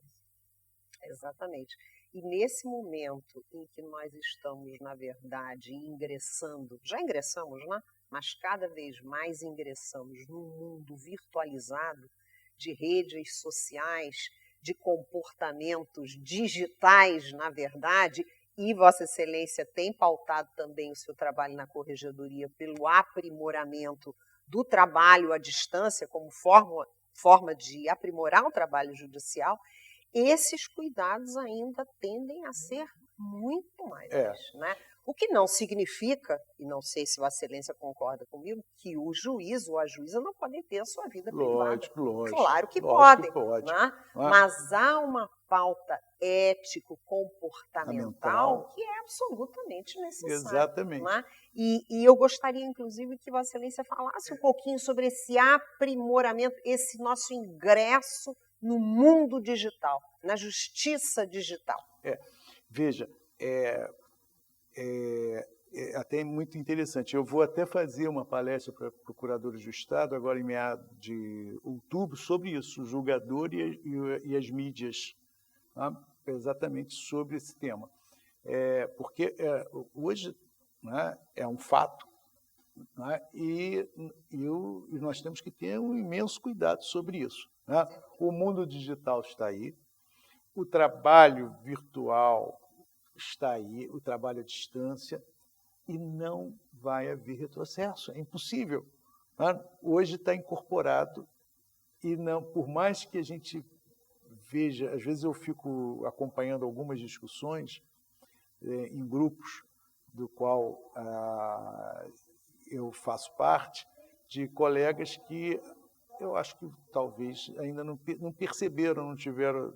Exatamente. E nesse momento em que nós estamos, na verdade, ingressando, já ingressamos, né? Mas cada vez mais ingressamos num mundo virtualizado de redes sociais, de comportamentos digitais, na verdade, e Vossa Excelência tem pautado também o seu trabalho na Corregedoria pelo aprimoramento do trabalho à distância como forma de aprimorar o trabalho judicial, esses cuidados ainda tendem a ser muito maiores. Né? O que não significa, e não sei se Vossa Excelência concorda comigo, que o juiz ou a juíza não podem ter a sua vida privada. Lógico. Claro que podem. Né? Mas há uma pauta ético-comportamental que é absolutamente necessária. Exatamente. Né? E eu gostaria, inclusive, que Vossa Excelência falasse um pouquinho sobre esse aprimoramento, esse nosso ingresso no mundo digital, na justiça digital. Veja, até muito interessante. Eu vou até fazer uma palestra para procuradores do Estado, agora em meados de outubro, sobre isso, o julgador e as mídias, tá? Exatamente sobre esse tema. Porque hoje, né, é um fato, né, e nós temos que ter um imenso cuidado sobre isso. Né? O mundo digital está aí, o trabalho virtual está aí, o trabalho à distância, e não vai haver retrocesso, é impossível. Né? Hoje está incorporado, e não, por mais que a gente veja, às vezes eu fico acompanhando algumas discussões em grupos do qual eu faço parte, de colegas que eu acho que talvez ainda não perceberam, não tiveram,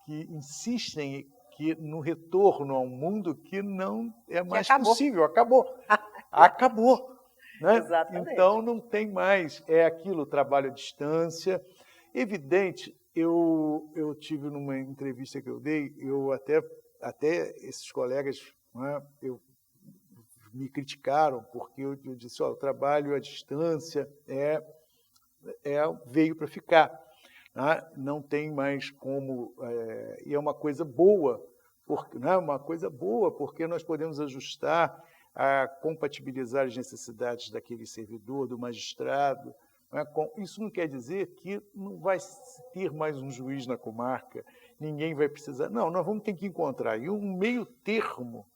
que insistem que no retorno ao mundo que não é mais possível, acabou. Né? Exatamente. Então não tem mais, é aquilo, trabalho à distância. Evidente, eu tive numa entrevista que eu dei, eu até esses colegas, né, me criticaram, porque eu disse, o trabalho à distância veio para ficar. né? Não tem mais como... e é uma coisa boa, porque nós podemos ajustar, compatibilizar as necessidades daquele servidor, do magistrado. Isso não quer dizer que não vai ter mais um juiz na comarca, ninguém vai precisar... Não, nós vamos ter que encontrar aí um meio termo,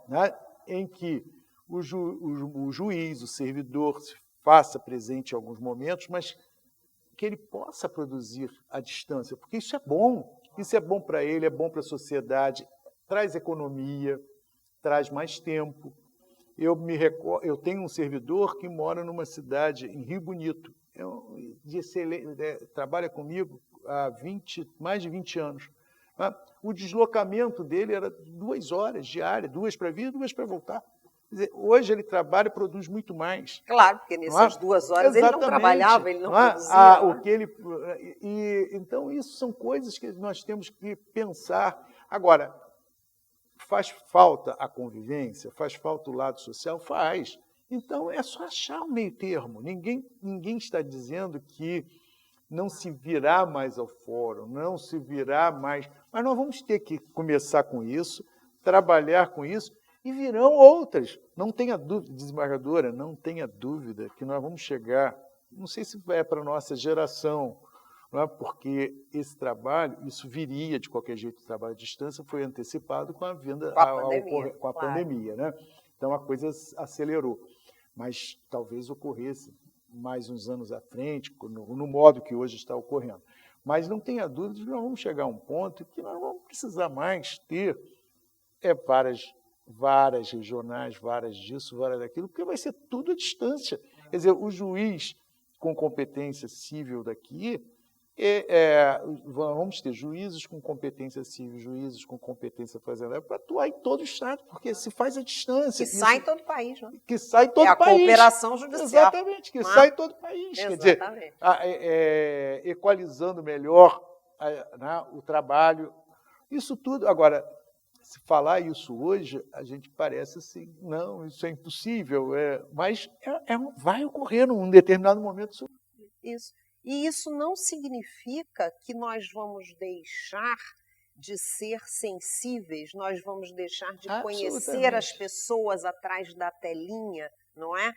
né, em que o juiz, o servidor, se faça presente em alguns momentos, mas que ele possa produzir à distância, porque isso é bom para ele, é bom para a sociedade, traz economia, traz mais tempo. Eu tenho um servidor que mora numa cidade, em Rio Bonito, trabalha comigo há mais de 20 anos. O deslocamento dele era 2 horas diárias, 2 para vir, 2 para voltar. Quer dizer, hoje ele trabalha e produz muito mais. Claro, porque nessas 2 horas ele não trabalhava, ele não produzia. Então, isso são coisas que nós temos que pensar. Agora, faz falta a convivência, faz falta o lado social? Faz. Então, é só achar um meio termo. Ninguém está dizendo que não se virá mais ao fórum, não se virá mais... Mas nós vamos ter que começar com isso, trabalhar com isso, e virão outras. Não tenha dúvida, desembargadora, não tenha dúvida que nós vamos chegar, não sei se é para a nossa geração, não é? Porque esse trabalho, isso viria de qualquer jeito, o trabalho à distância foi antecipado com a vinda, com a pandemia, né? Então a coisa acelerou. Mas talvez ocorresse mais uns anos à frente, no modo que hoje está ocorrendo. Mas não tenha dúvida que nós vamos chegar a um ponto que nós vamos precisar mais ter varas regionais, varas disso, varas daquilo, porque vai ser tudo à distância. Quer dizer, o juiz com competência civil daqui, vamos ter juízes com competência civil, juízes com competência fazendária, para atuar em todo o Estado, porque se faz à distância. Que sai em todo o país, né? Que sai em todo o país. É a cooperação judicial. Exatamente, que sai em todo o país. Exatamente. Quer dizer, equalizando melhor o trabalho. Isso tudo. Agora, se falar isso hoje, a gente parece assim, não, isso é impossível, mas vai ocorrer num determinado momento. Isso. E isso não significa que nós vamos deixar de ser sensíveis, nós vamos deixar de conhecer as pessoas atrás da telinha, não é?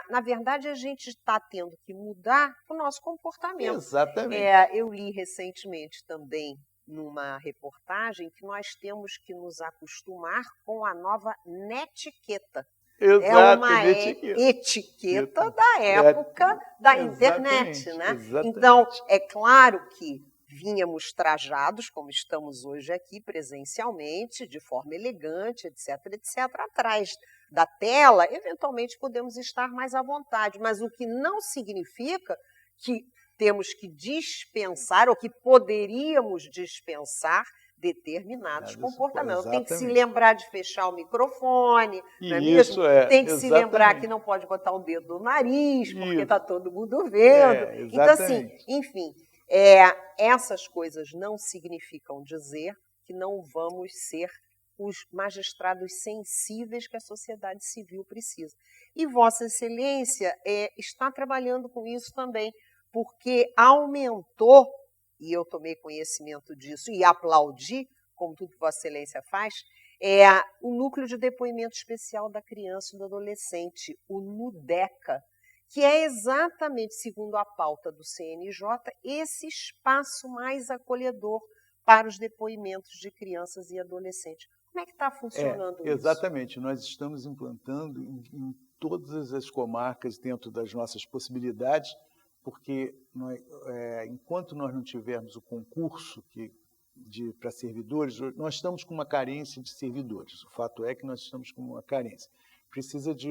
Na verdade, a gente está tendo que mudar o nosso comportamento. Exatamente. Eu li recentemente também numa reportagem que nós temos que nos acostumar com a nova netiqueta. Exato, é uma etiqueta da época da internet, né? Exatamente. Então, é claro que vínhamos trajados, como estamos hoje aqui presencialmente, de forma elegante, etc., etc. Atrás da tela, eventualmente podemos estar mais à vontade, mas o que não significa que temos que dispensar ou que poderíamos dispensar determinados comportamentos. Tem que se lembrar de fechar o microfone, não é mesmo? Tem que se lembrar que não pode botar o dedo no nariz, porque está todo mundo vendo. Então, assim, enfim, essas coisas não significam dizer que não vamos ser os magistrados sensíveis que a sociedade civil precisa. E Vossa Excelência está trabalhando com isso também, porque aumentou, e eu tomei conhecimento disso e aplaudi, como tudo que Vossa Excelência faz, o Núcleo de Depoimento Especial da Criança e do Adolescente, o NUDECA, que é exatamente, segundo a pauta do CNJ, esse espaço mais acolhedor para os depoimentos de crianças e adolescentes. Como é que está funcionando isso? Exatamente. Nós estamos implantando em todas as comarcas, dentro das nossas possibilidades, porque enquanto nós não tivermos o concurso para servidores, nós estamos com uma carência de servidores. O fato é que nós estamos com uma carência. Precisa de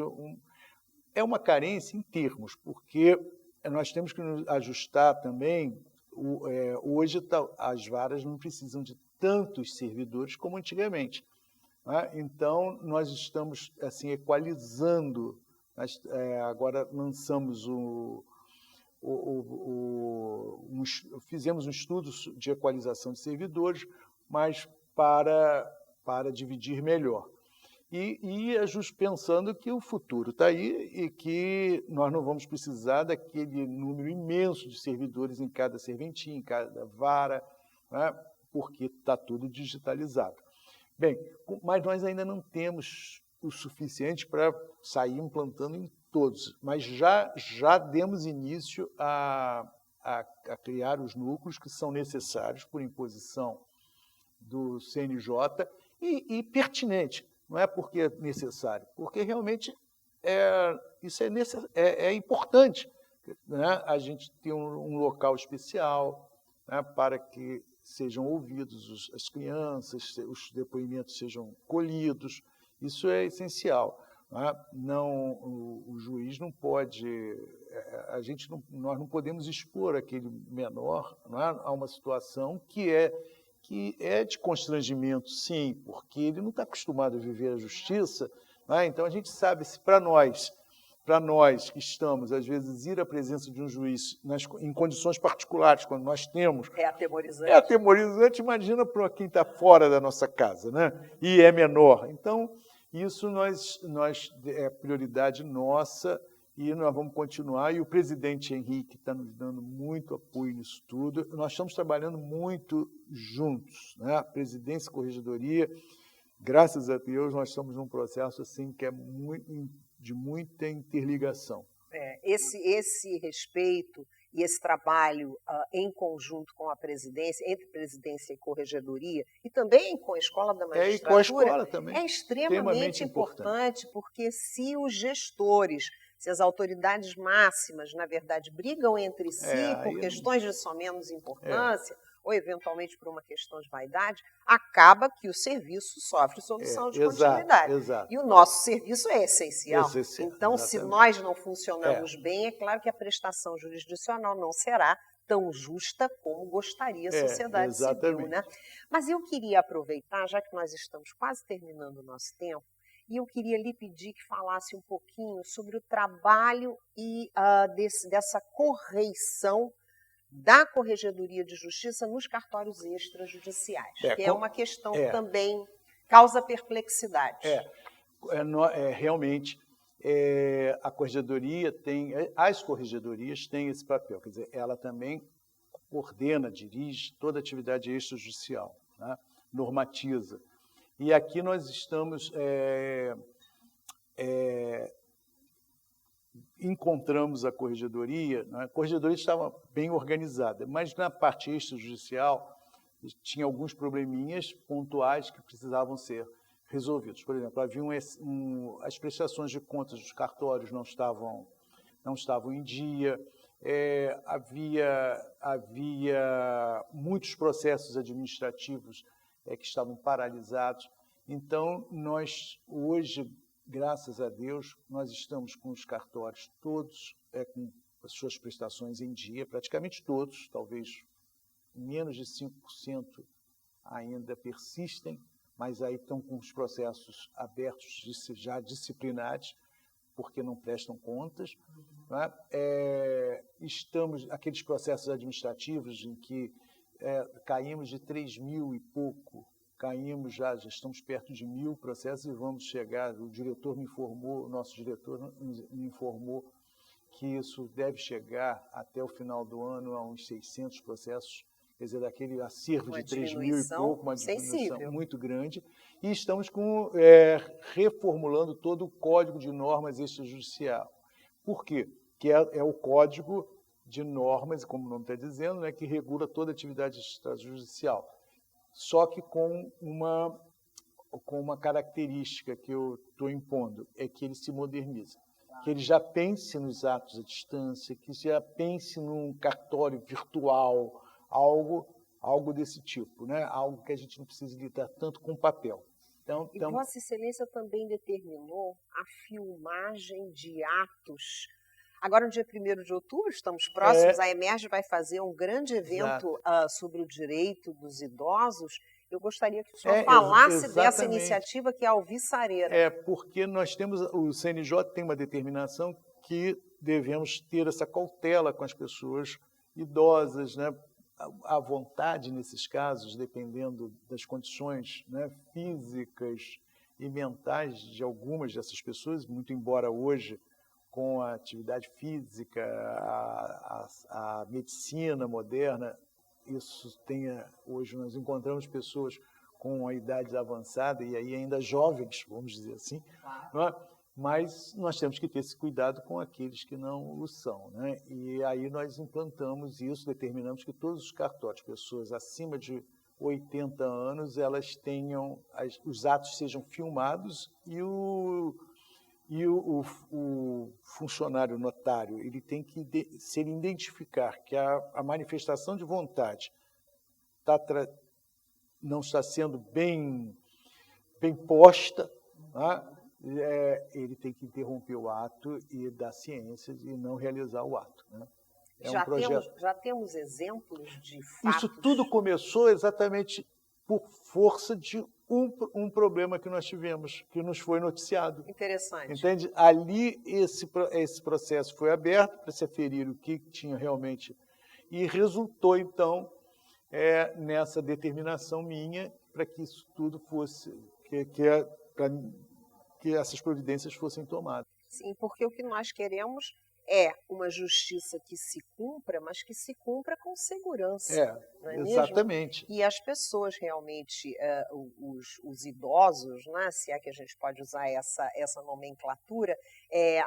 é uma carência em termos, porque nós temos que nos ajustar também. Hoje as varas não precisam de tantos servidores como antigamente. Né? Então, nós estamos assim, equalizando. Agora lançamos fizemos um estudo de equalização de servidores, mas para dividir melhor. e pensando que o futuro está aí e que nós não vamos precisar daquele número imenso de servidores em cada serventia, em cada vara, né, porque está tudo digitalizado. Bem, mas nós ainda não temos o suficiente para sair implantando em todos, mas já demos início a criar os núcleos que são necessários por imposição do CNJ e pertinente. Não é porque é necessário, porque realmente isso é importante, né? A gente ter um local especial, né, para que sejam ouvidos as crianças, os depoimentos sejam colhidos, isso é essencial. Não, o juiz não pode, nós não podemos expor aquele menor, não é, a uma situação que é de constrangimento, sim, porque ele não está acostumado a viver a justiça, né? Então a gente sabe, se para nós que estamos, às vezes, ir à presença de um juiz em condições particulares, quando nós temos... É atemorizante. É atemorizante, imagina para quem está fora da nossa casa, né? E é menor. Então, isso é prioridade nossa e nós vamos continuar. E o presidente Henrique está nos dando muito apoio nisso tudo. Nós estamos trabalhando muito juntos, né? A presidência e corregedoria, graças a Deus, nós estamos num processo assim que é de muita interligação. Esse respeito e esse trabalho em conjunto com a presidência, entre presidência e corregedoria, e também com a Escola da Magistratura, e com a escola também, é extremamente importante, porque se os gestores, se as autoridades máximas, na verdade, brigam entre si por questões de só menos importância, ou eventualmente por uma questão de vaidade, acaba que o serviço sofre solução de continuidade. Exato. E o nosso serviço é essencial. Então, exatamente. Se nós não funcionamos bem, é claro que a prestação jurisdicional não será tão justa como gostaria a sociedade civil, né? Mas eu queria aproveitar, já que nós estamos quase terminando o nosso tempo, e eu queria lhe pedir que falasse um pouquinho sobre o trabalho e dessa correição da Corregedoria de Justiça nos cartórios extrajudiciais, que é uma questão que também causa perplexidade. Realmente, a corregedoria as corregedorias têm esse papel, quer dizer, ela também coordena, dirige toda a atividade extrajudicial, né? Normatiza. E aqui nós estamos encontramos a corregedoria, né? A corregedoria estava bem organizada, mas na parte extrajudicial tinha alguns probleminhas pontuais que precisavam ser resolvidos. Por exemplo, havia as prestações de contas dos cartórios não estavam em dia, havia muitos processos administrativos que estavam paralisados. Então, nós hoje, graças a Deus, nós estamos com os cartórios todos com as suas prestações em dia, praticamente todos, talvez menos de 5% ainda persistem, mas aí estão com os processos abertos, já disciplinares, porque não prestam contas. Né? Estamos, aqueles processos administrativos em que caímos de 3.000 e pouco, já estamos perto de 1.000 processos e vamos chegar, o nosso diretor me informou que isso deve chegar até o final do ano a uns 600 processos, quer dizer, daquele acervo de 3.000 e pouco, uma diminuição muito grande, e estamos reformulando todo o Código de Normas Extrajudicial. Por quê? Que é o Código de Normas, como o nome está dizendo, né, que regula toda a atividade extrajudicial, só que com uma característica que eu estou impondo, é que ele se moderniza. Que ele já pense nos atos à distância, que já pense num cartório virtual, algo desse tipo, né? Algo que a gente não precisa lidar tanto com papel. Então, e Vossa Excelência também determinou a filmagem de atos. Agora, no dia 1º de outubro, estamos próximos, a Emerge vai fazer um grande evento sobre o direito dos idosos. Eu gostaria que o senhor falasse dessa iniciativa que é a alvissareira. Porque nós temos, o CNJ tem uma determinação que devemos ter essa cautela com as pessoas idosas, né? À vontade nesses casos, dependendo das condições, né, físicas e mentais de algumas dessas pessoas, muito embora hoje, com a atividade física, a medicina moderna, isso tenha, hoje nós encontramos pessoas com a idade avançada e aí ainda jovens, vamos dizer assim, não é? Mas nós temos que ter esse cuidado com aqueles que não o são, né? E aí nós implantamos isso, determinamos que todos os cartórios, pessoas acima de 80 anos, elas tenham, os atos sejam filmados e o funcionário notário ele tem que se ele identificar que a manifestação de vontade não está sendo bem posta, tá? Ele tem que interromper o ato e dar ciências e não realizar o ato, né? Já temos exemplos de fatos? Isso tudo começou exatamente por força de um problema que nós tivemos, que nos foi noticiado. Interessante. Entende? Ali esse processo foi aberto para se aferir o que tinha realmente e resultou, então, nessa determinação minha para que isso tudo fosse, que essas providências fossem tomadas. Sim, porque o que nós queremos é uma justiça que se cumpra, mas que se cumpra com segurança. Não é exatamente. Mesmo? E as pessoas realmente, os idosos, né, se é que a gente pode usar essa nomenclatura,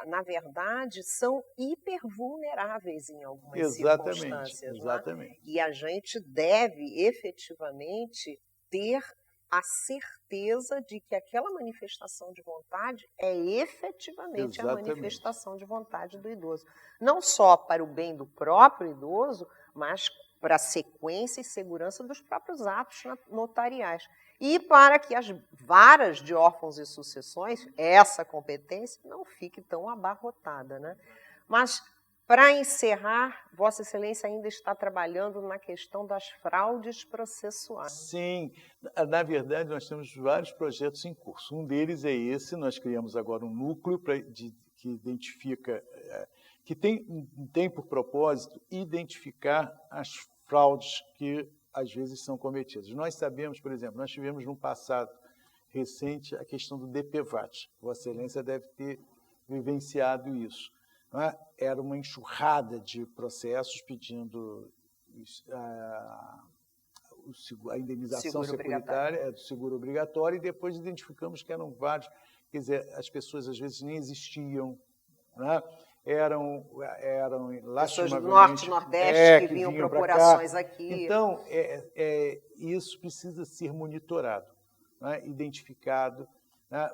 na verdade, são hipervulneráveis em algumas circunstâncias. Exatamente. Né? E a gente deve efetivamente ter a certeza de que aquela manifestação de vontade é efetivamente a manifestação de vontade do idoso. Não só para o bem do próprio idoso, mas para a sequência e segurança dos próprios atos notariais. E para que as varas de órfãos e sucessões, essa competência, não fique tão abarrotada, né? Mas, para encerrar, Vossa Excelência ainda está trabalhando na questão das fraudes processuais. Sim, na verdade nós temos vários projetos em curso. Um deles é esse, nós criamos agora um núcleo que identifica, que tem por propósito identificar as fraudes que às vezes são cometidas. Nós sabemos, por exemplo, nós tivemos no passado recente a questão do DPVAT. Vossa Excelência deve ter vivenciado isso. Era uma enxurrada de processos pedindo a indenização securitária, do seguro obrigatório, e depois identificamos que eram vários. Quer dizer, as pessoas às vezes nem existiam, né? Eram pessoas do Norte e Nordeste que vinham procurações aqui. Então, isso precisa ser monitorado, né? Identificado.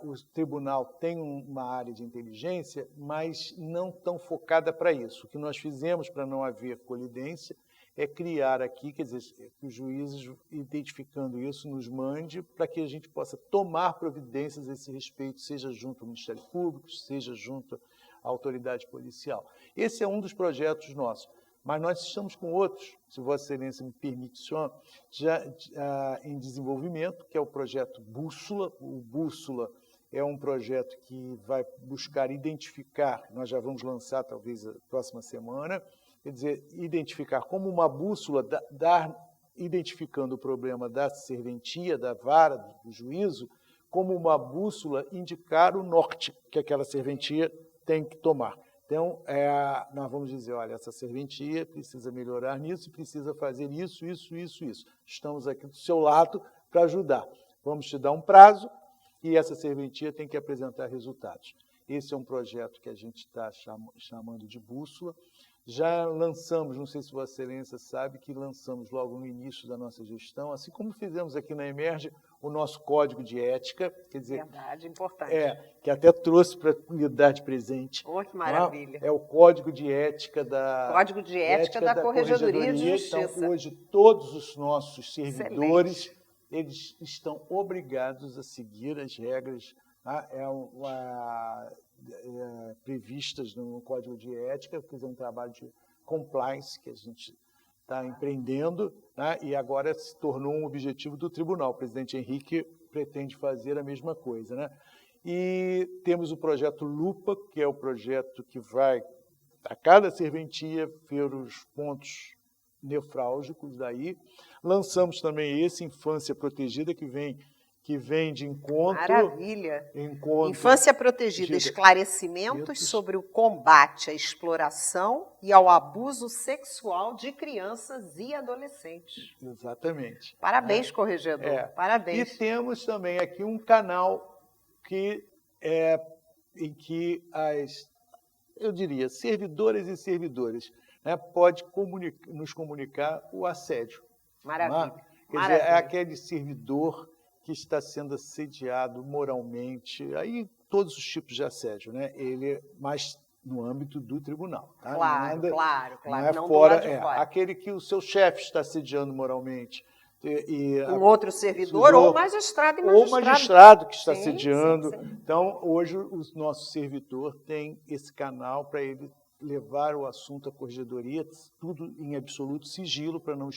O tribunal tem uma área de inteligência, mas não tão focada para isso. O que nós fizemos para não haver colidência é criar aqui, quer dizer, que os juízes, identificando isso, nos mande para que a gente possa tomar providências a esse respeito, seja junto ao Ministério Público, seja junto à autoridade policial. Esse é um dos projetos nossos. Mas nós estamos com outros, se Vossa Excelência me permite, senhor, já em desenvolvimento, que é o projeto Bússola. O Bússola é um projeto que vai buscar identificar, nós já vamos lançar talvez a próxima semana, quer dizer, identificar como uma bússola, identificando o problema da serventia, da vara, do juízo, como uma bússola indicar o norte que aquela serventia tem que tomar. Então, nós vamos dizer, olha, essa serventia precisa melhorar nisso, precisa fazer isso. Estamos aqui do seu lado para ajudar. Vamos te dar um prazo e essa serventia tem que apresentar resultados. Esse é um projeto que a gente está chamando de Bússola. Já lançamos, não sei se Vossa Excelência sabe, que lançamos logo no início da nossa gestão, assim como fizemos aqui na Emerge, o nosso Código de Ética. Quer dizer, verdade, importante. Que até trouxe para a unidade presente. Que maravilha. É o Código de Ética da Corregedoria de Justiça. Então, hoje, todos os nossos servidores, eles estão obrigados a seguir as regras previstas no Código de Ética, fazer um trabalho de compliance que a gente está empreendendo, né? E agora se tornou um objetivo do tribunal. O presidente Henrique pretende fazer a mesma coisa, né? E temos o projeto Lupa, que é o projeto que vai, a cada serventia, ver os pontos nefrálgicos daí. Lançamos também esse Infância Protegida, que vem que vem de encontro... Maravilha! Infância Protegida, esclarecimentos sobre o combate à exploração e ao abuso sexual de crianças e adolescentes. Exatamente. Parabéns, corregedor. Parabéns. E temos também aqui um canal em que eu diria, servidoras e servidores, né, pode nos comunicar o assédio. Maravilha. Quer dizer, é aquele servidor que está sendo assediado moralmente, aí todos os tipos de assédio, né? Ele, mas no âmbito do tribunal. Tá? Claro. Não é não fora, do lado de fora. Aquele que o seu chefe está assediando moralmente. Um outro servidor ou magistrado e magistrado. Ou magistrado que está assediando. Sim. Então, hoje, o nosso servidor tem esse canal para ele levar o assunto à corregedoria, tudo em absoluto sigilo, para não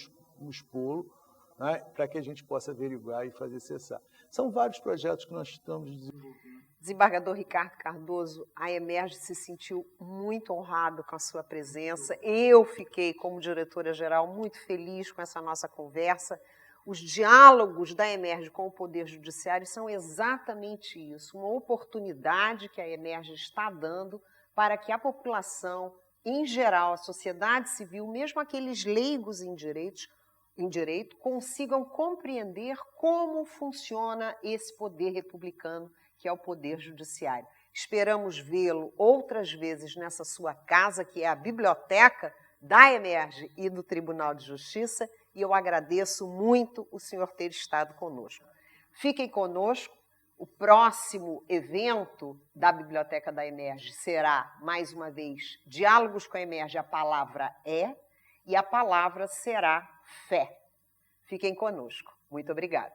expô-lo, né, para que a gente possa averiguar e fazer cessar. São vários projetos que nós estamos desenvolvendo. Desembargador Ricardo Cardoso, a Emerge se sentiu muito honrado com a sua presença. Eu fiquei, como diretora-geral, muito feliz com essa nossa conversa. Os diálogos da Emerge com o Poder Judiciário são exatamente isso, uma oportunidade que a Emerge está dando para que a população, em geral, a sociedade civil, mesmo aqueles leigos em direito, consigam compreender como funciona esse poder republicano, que é o Poder Judiciário. Esperamos vê-lo outras vezes nessa sua casa, que é a biblioteca da Emerge e do Tribunal de Justiça, e eu agradeço muito o senhor ter estado conosco. Fiquem conosco, o próximo evento da Biblioteca da Emerge será, mais uma vez, Diálogos com a Emerge, a palavra é, e a palavra será fé. Fiquem conosco. Muito obrigada.